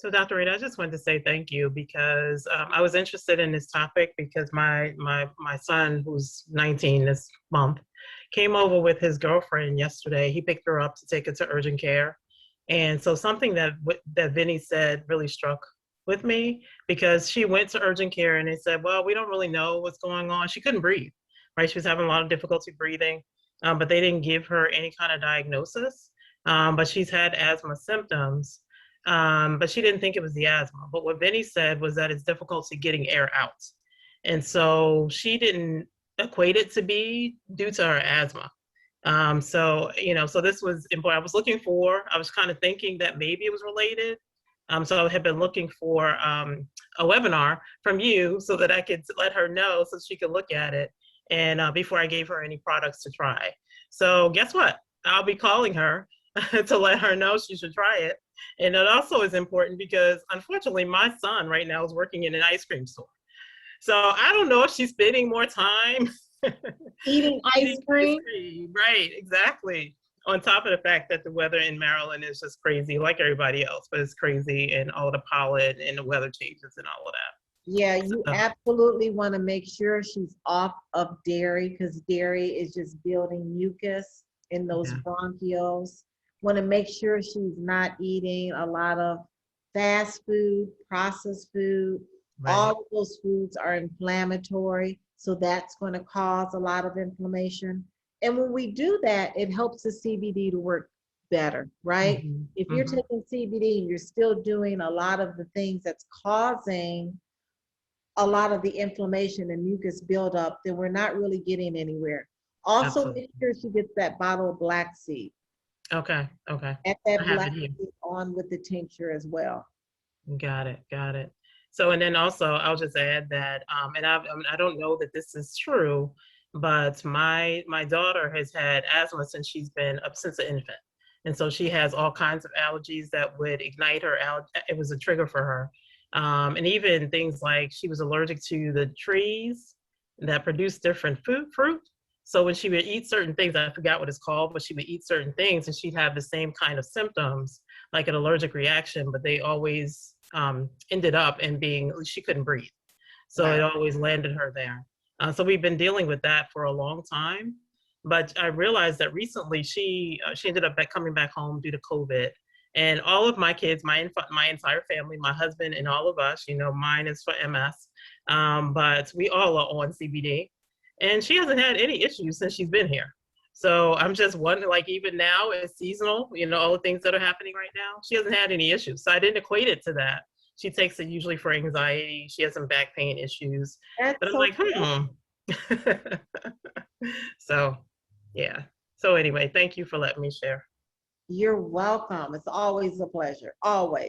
So, Dr. Reed, I just wanted to say thank you because I was interested in this topic because my son, who's 19 this month, came over with his girlfriend yesterday. He picked her up to take her to urgent care, and so something that Vinny said really struck with me because she went to urgent care and they said, "Well, we don't really know what's going on." She couldn't breathe, right? She was having a lot of difficulty breathing, but they didn't give her any kind of diagnosis. But she's had asthma symptoms, but she didn't think it was the asthma. But what Vinny said was that it's difficulty getting air out. And so she didn't equate it to be due to her asthma. So this was important. I was kind of thinking that maybe it was related. So I had been looking for a webinar from you so that I could let her know so she could look at it and before I gave her any products to try. So guess what? I'll be calling her to let her know she should try it. And it also is important because unfortunately, my son right now is working in an ice cream store. So I don't know if she's spending more time Eating ice eating ice cream? cream. Right, exactly. On top of the fact that the weather in Maryland is just crazy, like everybody else, but it's crazy and all the pollen and the weather changes and all of Yeah, that. you So, absolutely want to make sure she's off of dairy because dairy is just building mucus in those yeah, bronchioles. Want to make sure she's not eating a lot of fast food, processed food. All right. of those foods are inflammatory, so that's going to cause a lot of inflammation. And when we do that, it helps the CBD to work better, right? Hmm. If you're Hmm. taking CBD and you're still doing a lot of the things that's causing a lot of the inflammation and mucus buildup, then we're not really getting anywhere. Also, Absolutely. make sure she gets that bottle of black seed. Okay. Okay. Add I that have it black here. seed on with the tincture as well. Got it. Got it. So, and then also, I'll just add that, I don't know that this is true, but my daughter has had asthma since she's been up since an infant, and so she has all kinds of allergies that would ignite her. It was a trigger for her, and even things like she was allergic to the trees that produce different fruit. So when she would eat certain things, I forgot what it's called, but she would eat certain things, and she'd have the same kind of symptoms like an allergic reaction, but they always ended up in being she couldn't breathe. So it Right. always landed her there. So we've been dealing with that for a long time. But I realized that recently she ended up coming back home due to COVID. And all of my kids, my entire family, my husband, and all of us, mine is for MS, but we all are on CBD. And she hasn't had any issues since she's been here. So I'm just wondering, like even now it's seasonal, all the things that are happening right now. She hasn't had any issues. So I didn't equate it to that. She takes it usually for anxiety. She has some back pain issues. But That's I'm so like, cool. So yeah. So anyway, thank you for letting me share. You're welcome. It's always a pleasure. Always.